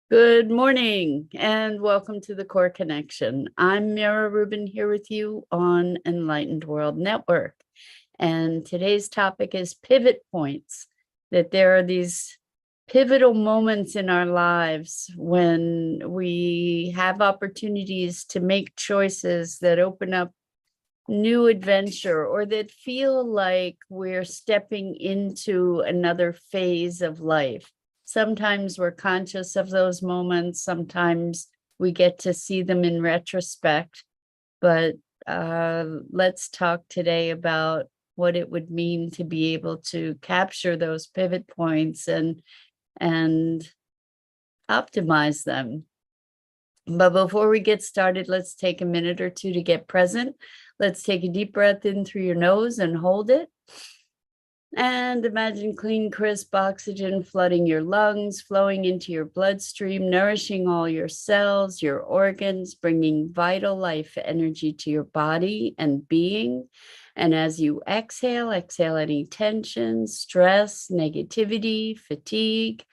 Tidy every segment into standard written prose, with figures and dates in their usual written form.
Good morning and welcome to the Core Connection. I'm Mira Rubin here with you on Enlightened World Network. And today's topic is pivot points, that there are these pivotal moments in our lives when we have opportunities to make choices that open up new adventure or that feel like we're stepping into another phase of life. Sometimes we're conscious of those moments. Sometimes we get to see them in retrospect. But let's talk today about what it would mean to be able to capture those pivot points and optimize them. But before we get started, let's take a minute or two to get present. Let's take a deep breath in through your nose and hold it. And imagine clean, crisp oxygen flooding your lungs, flowing into your bloodstream, nourishing all your cells, your organs, bringing vital life energy to your body and being. And as you exhale any tension, stress, negativity, fatigue.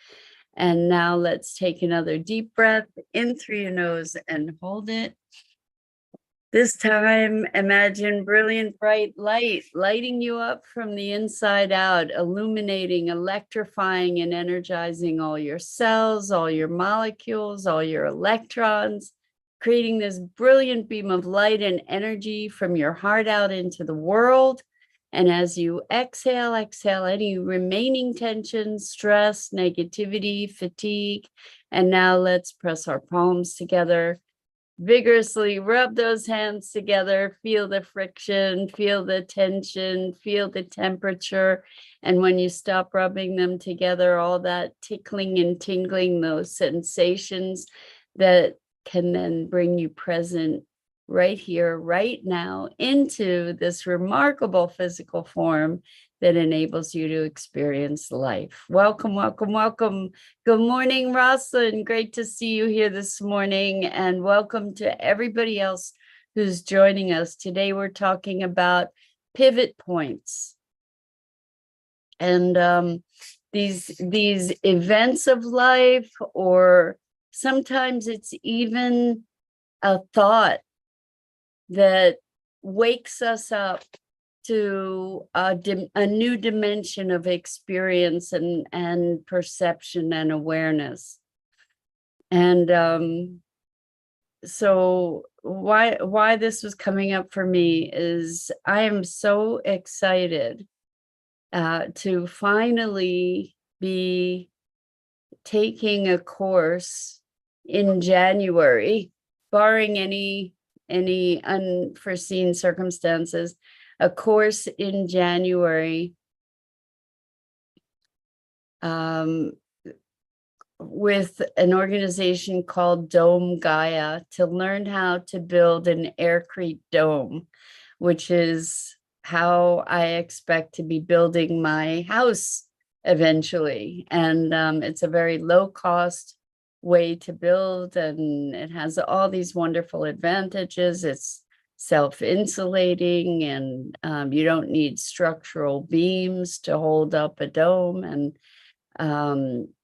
And now let's take another deep breath in through your nose and hold it. This time, imagine brilliant bright light lighting you up from the inside out, illuminating, electrifying, and energizing all your cells, all your molecules, all your electrons, creating this brilliant beam of light and energy from your heart out into the world. And as you exhale any remaining tension, stress, negativity, fatigue. And now let's press our palms together. Vigorously rub those hands together, feel the friction, feel the tension, feel the temperature. And when you stop rubbing them together, all that tickling and tingling, those sensations that can then bring you present right here, right now, into this remarkable physical form that enables you to experience life. Welcome, welcome, welcome. Good morning, Rosalind. Great to see you here this morning, and welcome to everybody else who's joining us. Today, we're talking about pivot points. And these events of life, or sometimes it's even a thought that wakes us up to a new dimension of experience and perception and awareness. And so why this was coming up for me is I am so excited to finally be taking a course in January, barring any unforeseen circumstances, a course in January with an organization called Dome Gaia to learn how to build an aircrete dome, which is how I expect to be building my house eventually. And it's a very low cost way to build, and it has all these wonderful advantages. It's self-insulating, and you don't need structural beams to hold up a dome, and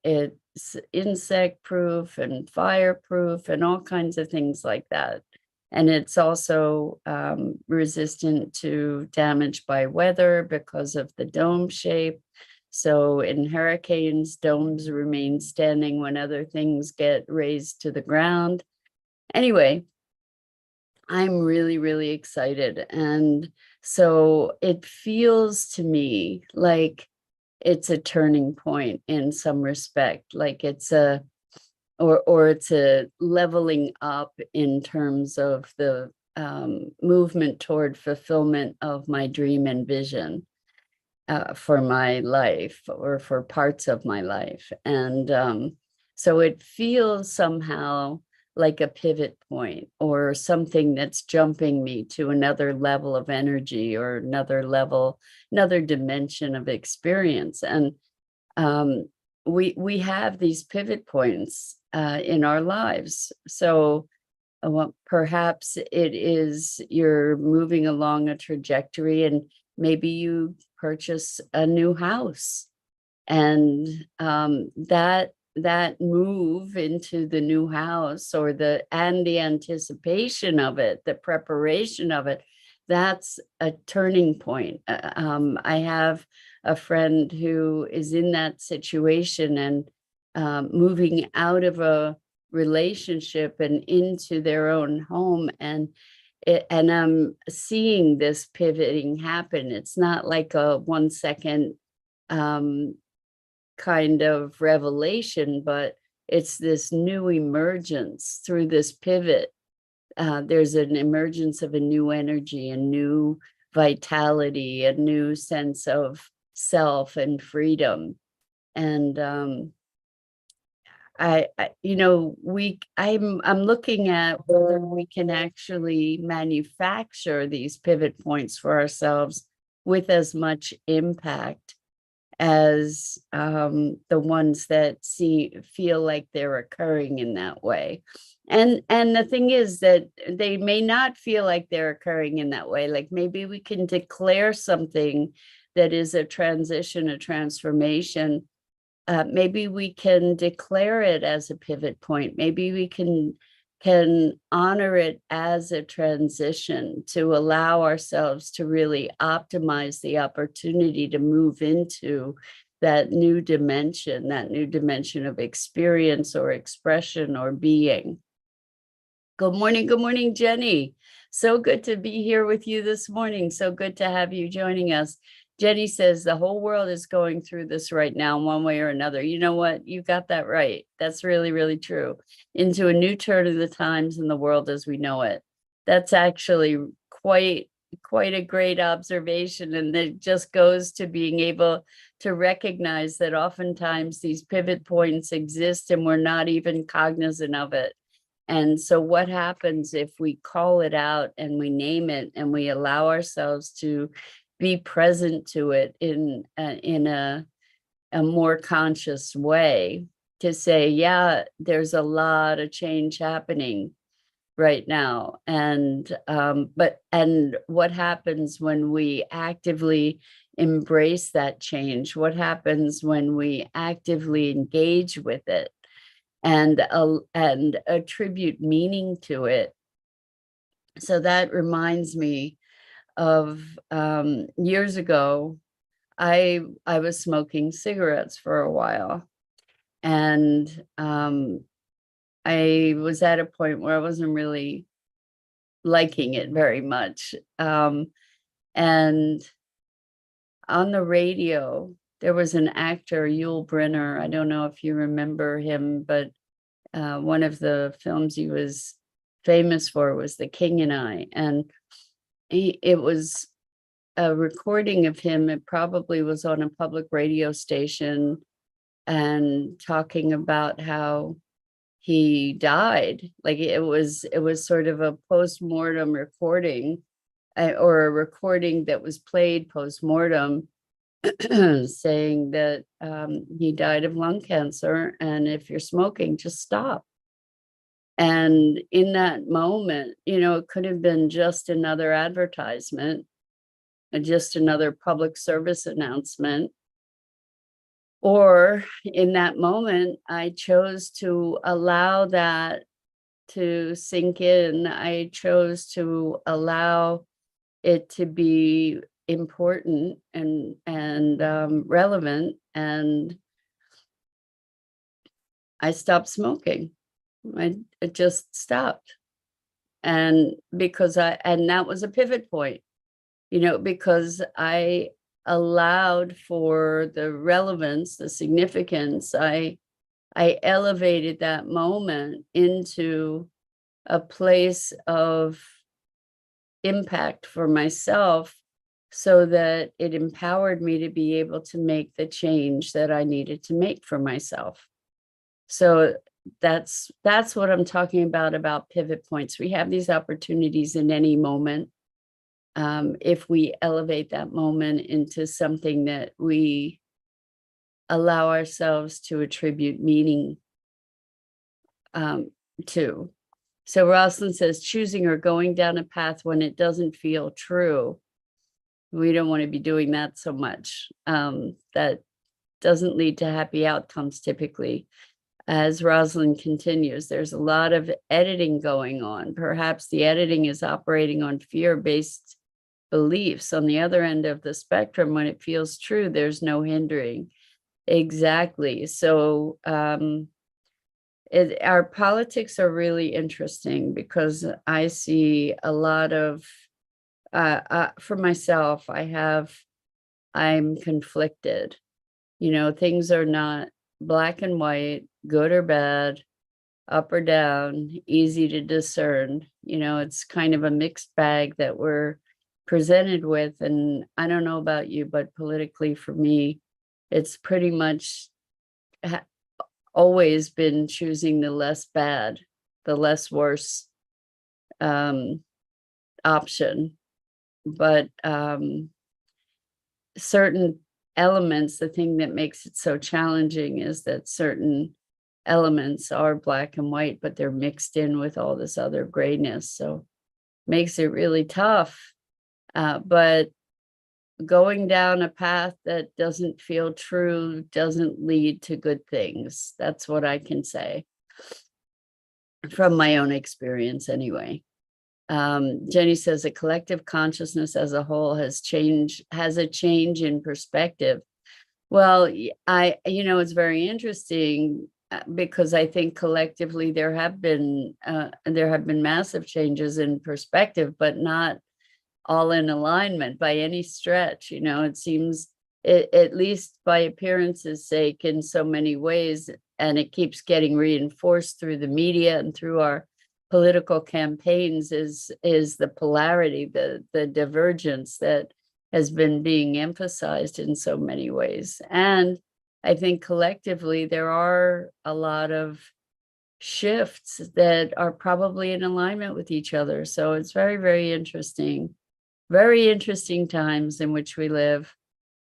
it's insect proof and fireproof and all kinds of things like that. And it's also resistant to damage by weather because of the dome shape. So in hurricanes, domes remain standing when other things get raised to the ground. Anyway, I'm really, really excited. And so it feels to me like it's a turning point in some respect, like it's it's a leveling up in terms of the movement toward fulfillment of my dream and vision. For my life, or for parts of my life. And so it feels somehow like a pivot point, or something that's jumping me to another level of energy, or another dimension of experience. And we have these pivot points in our lives. So perhaps it is you're moving along a trajectory, and maybe you purchase a new house, and that that move into the new house, or the anticipation of it, the preparation of it, that's a turning point. I have a friend who is in that situation, and moving out of a relationship and into their own home, and I'm seeing this pivoting happen. It's not like a 1 second kind of revelation, but it's this new emergence through this pivot. There's an emergence of a new energy, a new vitality, a new sense of self and freedom. And I'm looking at whether we can actually manufacture these pivot points for ourselves with as much impact as the ones that feel like they're occurring in that way. And the thing is that they may not feel like they're occurring in that way. Like, maybe we can declare something that is a transition, a transformation. Maybe we can declare it as a pivot point. Maybe we can honor it as a transition, to allow ourselves to really optimize the opportunity to move into that new dimension of experience or expression or being. Good morning, Jenny. So good to be here with you this morning. So good to have you joining us. Jenny says the whole world is going through this right now, one way or another. You know what? You got that right. That's really, really true. Into a new turn of the times in the world as we know it. That's actually quite a great observation. And it just goes to being able to recognize that oftentimes these pivot points exist and we're not even cognizant of it. And so what happens if we call it out and we name it and we allow ourselves to be present to it in a more conscious way, to say, yeah, there's a lot of change happening right now. And what happens when we actively embrace that change? What happens when we actively engage with it and attribute meaning to it? So that reminds me of years ago, I was smoking cigarettes for a while, and I was at a point where I wasn't really liking it very much. And on the radio, there was an actor, Yul Brynner. I don't know if you remember him, but one of the films he was famous for was The King and I. And it was a recording of him. It probably was on a public radio station, and talking about how he died. Like, it was sort of a post-mortem recording, or a recording that was played post-mortem, saying that he died of lung cancer, and if you're smoking, just stop. And in that moment, it could have been just another advertisement, just another public service announcement. Or in that moment, I chose to allow that to sink in. I chose to allow it to be important and relevant, and I stopped smoking. I just stopped. And that was a pivot point, because I allowed for the relevance, the significance. I elevated that moment into a place of impact for myself, so that it empowered me to be able to make the change that I needed to make for myself. So that's what I'm talking about pivot points. We have these opportunities in any moment. If we elevate that moment into something that we allow ourselves to attribute meaning to. So Rosalind says, choosing or going down a path when it doesn't feel true. We don't want to be doing that so much. That doesn't lead to happy outcomes typically. as Rosalind continues, there's a lot of editing going on. Perhaps the editing is operating on fear-based beliefs. On the other end of the spectrum, when it feels true, there's no hindering. Exactly. So our politics are really interesting because I see a lot of, for myself, I'm conflicted. Things are not black and white, good or bad, up or down, easy to discern. It's kind of a mixed bag that we're presented with. And I don't know about you, but politically for me, it's pretty much always been choosing the less bad, the less worse option. But certain elements, the thing that makes it so challenging is that certain elements are black and white, but they're mixed in with all this other grayness. So makes it really tough. But going down a path that doesn't feel true doesn't lead to good things. That's what I can say from my own experience anyway. Jenny says a collective consciousness as a whole has a change in perspective. Well, it's very interesting because I think collectively there have been massive changes in perspective, but not all in alignment by any stretch. It seems, at least by appearances sake, in so many ways, and it keeps getting reinforced through the media and through our political campaigns, is the polarity, the divergence that has been being emphasized in so many ways. And I think collectively there are a lot of shifts that are probably in alignment with each other. So it's very, very interesting times in which we live.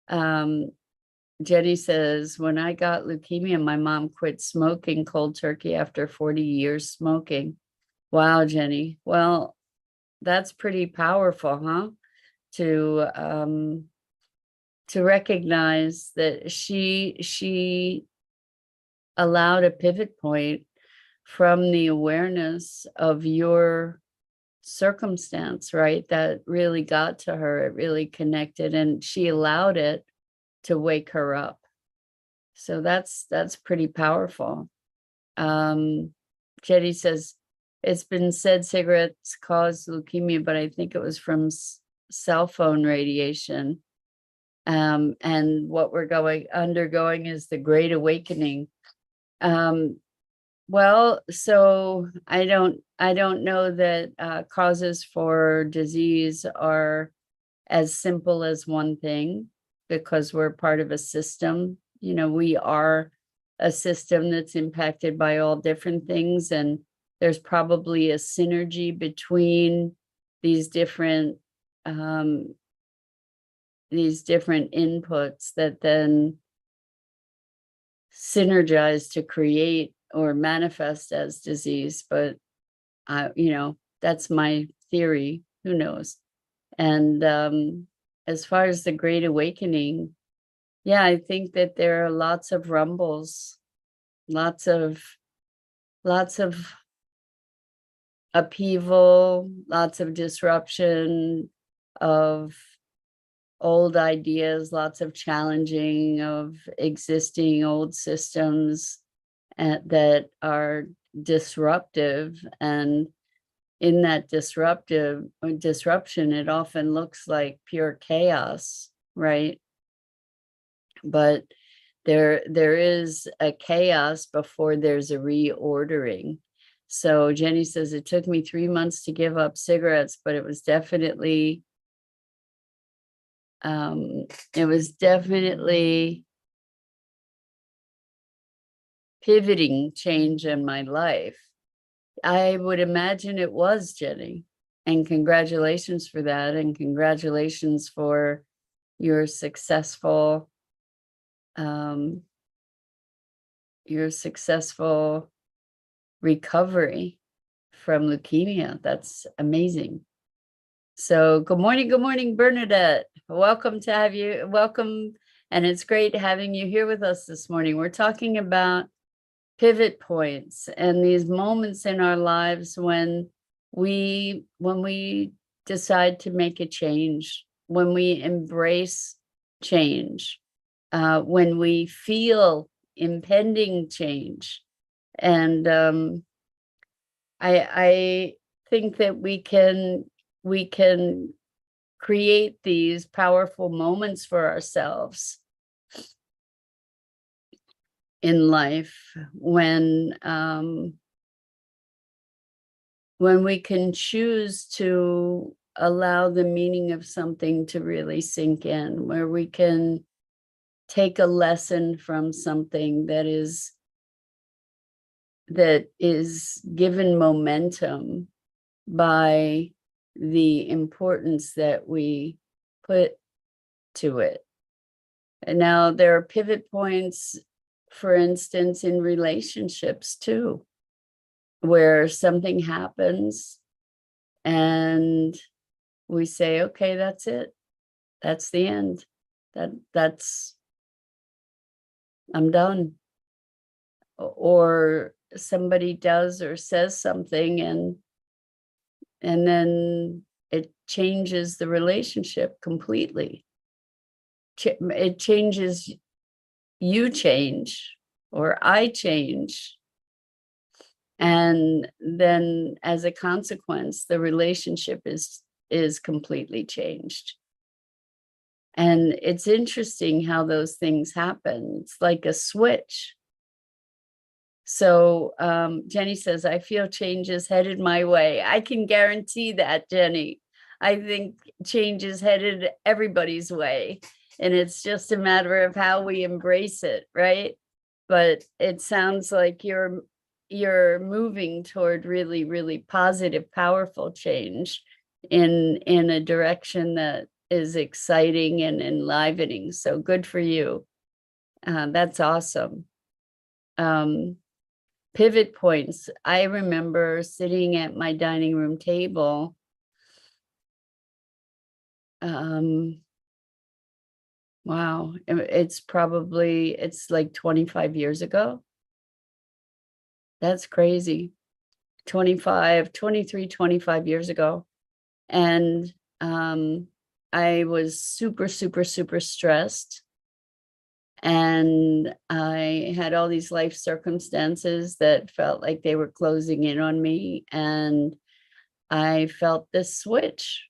Jenny says, when I got leukemia, my mom quit smoking cold turkey after 40 years smoking. Wow, Jenny. Well, that's pretty powerful, huh? To recognize that she allowed a pivot point from the awareness of your circumstance, right? That really got to her. It really connected, and she allowed it to wake her up. So that's pretty powerful. Jetty says, it's been said cigarettes cause leukemia, but I think it was from cell phone radiation. And what we're undergoing is the Great Awakening. Well, so I don't know that causes for disease are as simple as one thing, because we're part of a system. We are a system that's impacted by all different things, and there's probably a synergy between these different inputs that then synergize to create or manifest as disease. But that's my theory. Who knows? And as far as the Great Awakening, yeah, I think that there are lots of rumbles, lots of upheaval, lots of disruption of old ideas, lots of challenging of existing old systems that are disruptive. And in that disruption, it often looks like pure chaos, right? But there is a chaos before there's a reordering. So Jenny says, it took me 3 months to give up cigarettes, but it was definitely pivoting change in my life. I would imagine it was, Jenny, and congratulations for that, and congratulations for your successful recovery from leukemia. That's amazing. So good morning, Bernadette. Welcome, and it's great having you here with us this morning. We're talking about pivot points and these moments in our lives when we decide to make a change, when we embrace change, when we feel impending change. And I think that we can create these powerful moments for ourselves in life when we can choose to allow the meaning of something to really sink in, where we can take a lesson from something that is given momentum by the importance that we put to it. And now there are pivot points, for instance, in relationships too, where something happens and we say, okay, that's it. That's the end. I'm done. Or somebody does or says something and then it changes the relationship completely. It changes, you change, or I change. And then as a consequence, the relationship is completely changed. And it's interesting how those things happen. It's like a switch. So Jenny says, I feel change is headed my way. I can guarantee that, Jenny. I think change is headed everybody's way. And it's just a matter of how we embrace it, right? But it sounds like you're moving toward really, really positive, powerful change in a direction that is exciting and enlivening. So good for you. That's awesome. Pivot points. I remember sitting at my dining room table. Wow, it's like 25 years ago. That's crazy. 25 years ago. And I was super, super, super stressed. And I had all these life circumstances that felt like they were closing in on me. And I felt this switch.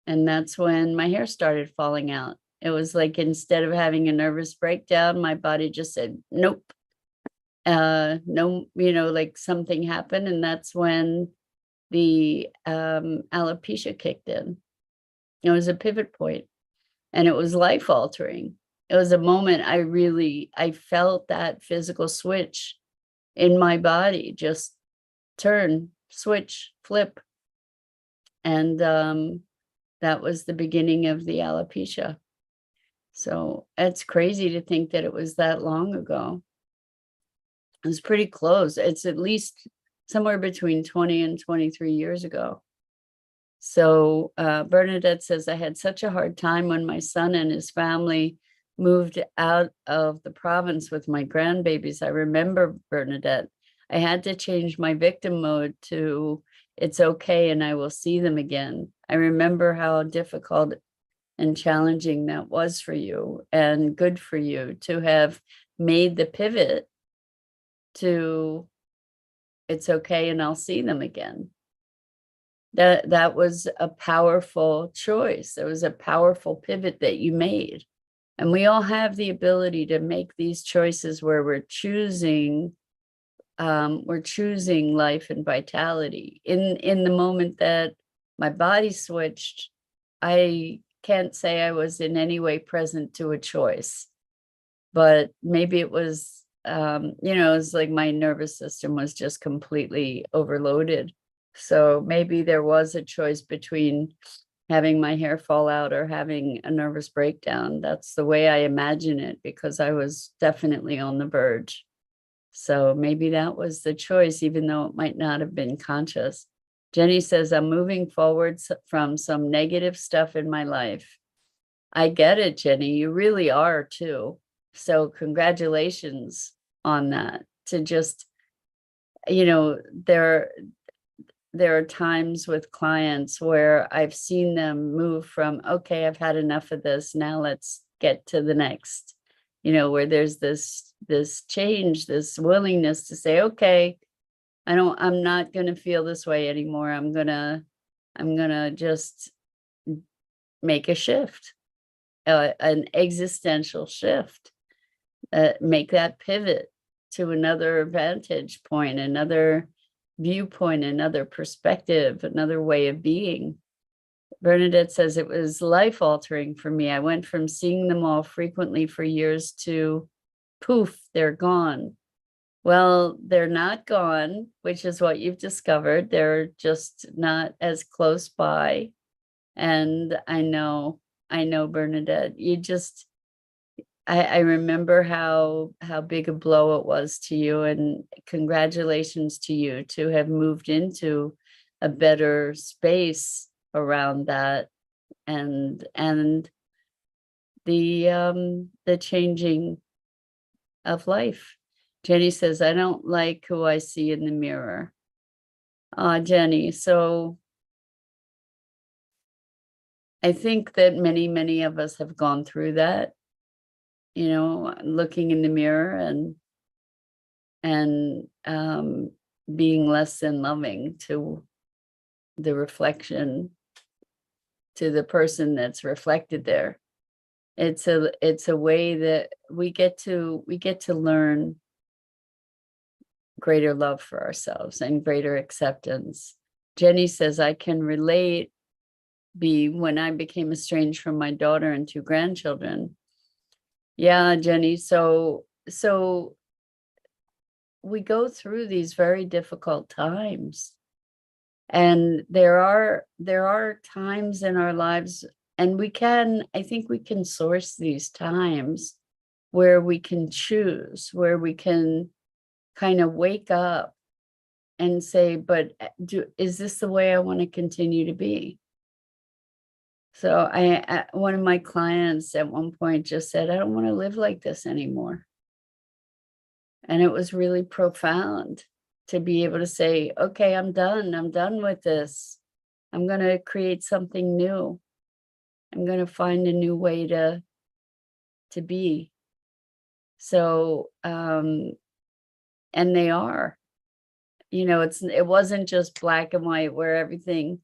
And that's when my hair started falling out. It was like, instead of having a nervous breakdown, my body just said, nope. No, like something happened. And that's when the alopecia kicked in. It was a pivot point and it was life altering. It was a moment I felt that physical switch in my body, just turn, switch, flip. And that was the beginning of the alopecia. So it's crazy to think that it was that long ago. It was pretty close. It's at least somewhere between 20 and 23 years ago. So Bernadette says, I had such a hard time when my son and his family moved out of the province with my grandbabies. I remember, Bernadette, I had to change my victim mode to it's okay and I will see them again. I remember how difficult and challenging that was for you, and good for you to have made the pivot to it's okay and I'll see them again. That was a powerful choice. It was a powerful pivot that you made. And we all have the ability to make these choices where we're choosing life and vitality. In the moment that my body switched, I can't say I was in any way present to a choice, but maybe it was, it's like my nervous system was just completely overloaded. So maybe there was a choice between having my hair fall out or having a nervous breakdown. That's the way I imagine it, because I was definitely on the verge. So maybe that was the choice, even though it might not have been conscious. Jenny says, I'm moving forward from some negative stuff in my life. I get it, Jenny. You really are too. So congratulations on that. to just, you know, there are times with clients where I've seen them move from, okay, I've had enough of this, now let's get to the next, where there's this change, this willingness to say, okay, I'm not going to feel this way anymore. I'm going to just make a shift, an existential shift, make that pivot to another vantage point, another viewpoint, another perspective, another way of being. Bernadette says it was life altering for me. I went from seeing them all frequently for years to poof, they're gone. Well, they're not gone, which is what you've discovered. They're just not as close by. And I know, Bernadette, I remember how big a blow it was to you, and congratulations to you to have moved into a better space around that, and the changing of life. Jenny says, I don't like who I see in the mirror. Jenny, so I think that many of us have gone through that, looking in the mirror and being less than loving to the reflection, to the person that's reflected there. It's a way that we get to learn greater love for ourselves and greater acceptance. Jenny says, I can relate, when I became estranged from my daughter and 2 grandchildren. Yeah, Jenny. So we go through these very difficult times, and there are times in our lives, and I think we can source these times where we can choose, where we can kind of wake up and say, but is this the way I want to continue to be? So one of my clients at one point just said, I don't want to live like this anymore. And it was really profound to be able to say, okay, I'm done with this. I'm going to create something new. I'm going to find a new way to be. So, and they are, it wasn't just black and white where everything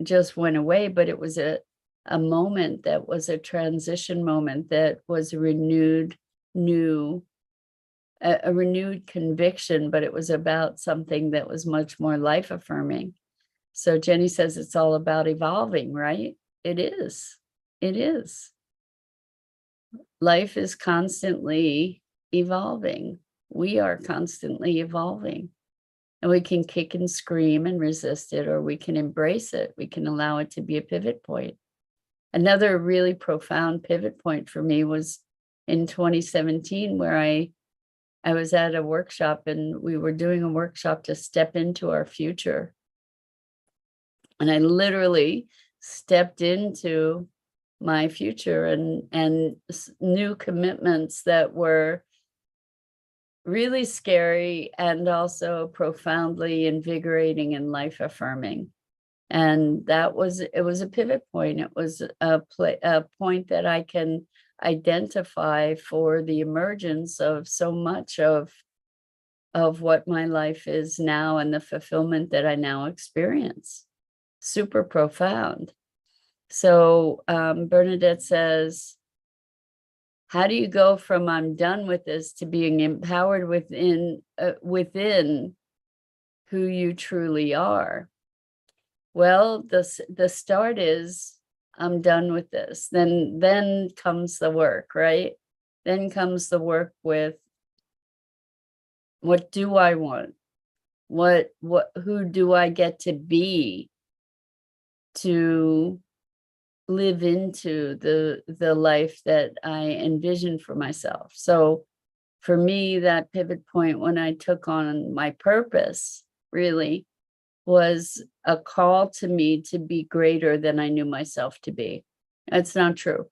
just went away, but it was a moment that was a transition moment that was a renewed conviction, but it was about something that was much more life affirming. So Jenny says it's all about evolving, right? It is. Life is constantly evolving. We are constantly evolving. And we can kick and scream and resist it, or we can embrace it. We can allow it to be a pivot point. Another really profound pivot point for me was in 2017, where I was at a workshop, and we were doing a workshop to step into our future. And I literally stepped into my future and new commitments that were really scary and also profoundly invigorating and life affirming. And it was a pivot point. It was a point that I can identify for the emergence of so much of what my life is now and the fulfillment that I now experience. Super profound. So Bernadette says, how do you go from I'm done with this to being empowered within who you truly are? Well, the start is I'm done with this. Then comes the work, right? Then comes the work with what do I want? Who do I get to be to live into the life that I envision for myself? So for me, that pivot point when I took on my purpose really was a call to me to be greater than I knew myself to be. That's not true.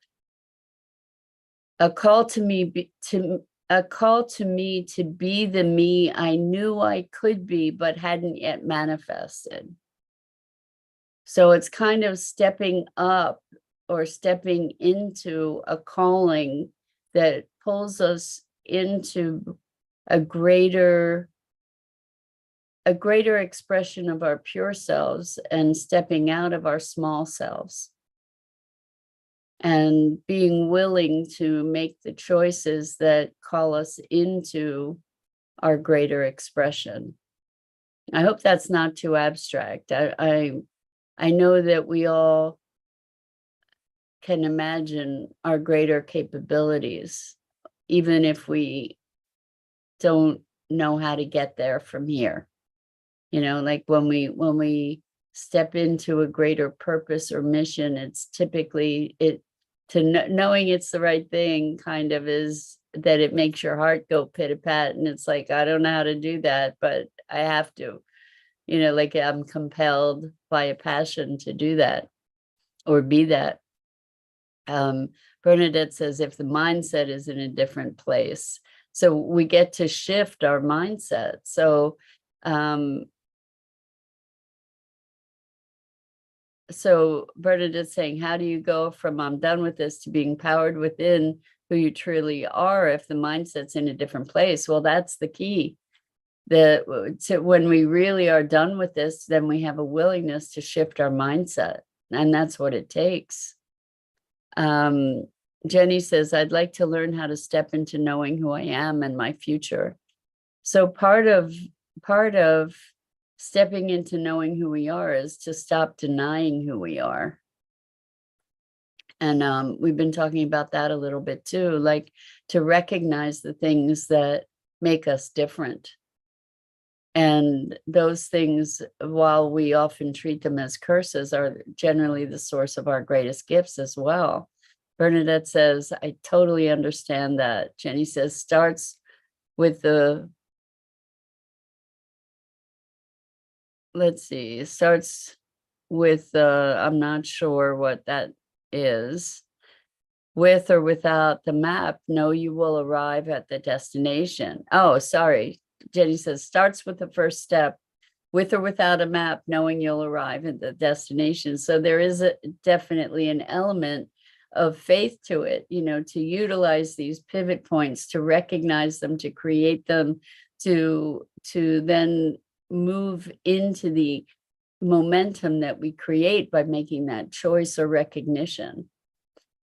A call to me a call to me to be the me I knew I could be, but hadn't yet manifested. So it's kind of stepping up or stepping into a calling that pulls us into a greater expression of our pure selves and stepping out of our small selves and being willing to make the choices that call us into our greater expression. I hope that's not too abstract. I know that we all can imagine our greater capabilities, even if we don't know how to get there from here. You know, like when we step into a greater purpose or mission, it's typically knowing it's the right thing kind of is that it makes your heart go pit-a-pat, and it's like, I don't know how to do that, but I have to, you know, like I'm compelled by a passion to do that or be that. Bernadette says if the mindset is in a different place, so we get to shift our mindset. So so Bernadette's saying, how do you go from I'm done with this to being powered within who you truly are if the mindset's in a different place? Well, that's the key. When we really are done with this, then we have a willingness to shift our mindset, and that's what it takes. Jenny says, I'd like to learn how to step into knowing who I am and my future. So part of stepping into knowing who we are is to stop denying who we are. And we've been talking about that a little bit too, like to recognize the things that make us different. And those things, while we often treat them as curses, are generally the source of our greatest gifts as well. Bernadette says, I totally understand that. Jenny says, starts with the, let's see, it starts with, I'm not sure what that is. With or without the map, know you will arrive at the destination. Oh, sorry. Jenny says, starts with the first step. With or without a map, knowing you'll arrive at the destination. So there is definitely an element of faith to it, you know, to utilize these pivot points, to recognize them, to create them, to then move into the momentum that we create by making that choice or recognition.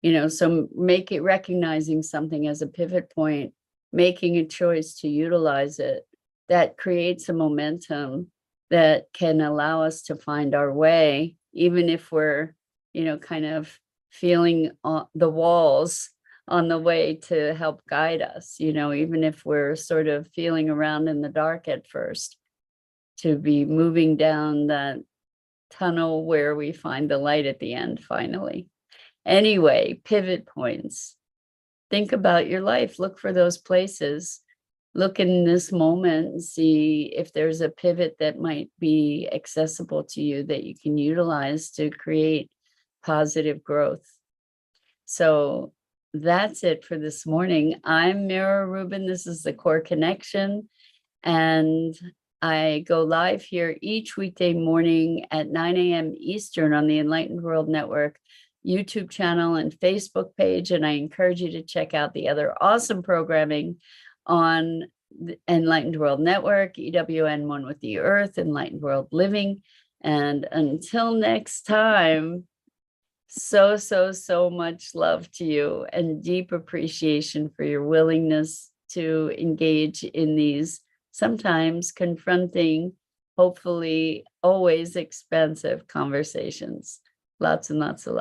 You know, so recognizing something as a pivot point, making a choice to utilize it, that creates a momentum that can allow us to find our way, even if we're, you know, kind of feeling the walls on the way to help guide us, you know, even if we're sort of feeling around in the dark at first, to be moving down that tunnel where we find the light at the end finally. Anyway, pivot points. Think about your life. Look for those places. Look in this moment and see if there's a pivot that might be accessible to you that you can utilize to create positive growth. So that's it for this morning. I'm Mira Rubin. This is the Core Connection. And I go live here each weekday morning at 9 a.m. Eastern on the Enlightened World Network YouTube channel and Facebook page. And I encourage you to check out the other awesome programming on the Enlightened World Network, EWN One with the Earth, Enlightened World Living. And until next time, so much love to you and deep appreciation for your willingness to engage in these sometimes confronting, hopefully always expansive conversations. Lots and lots of love.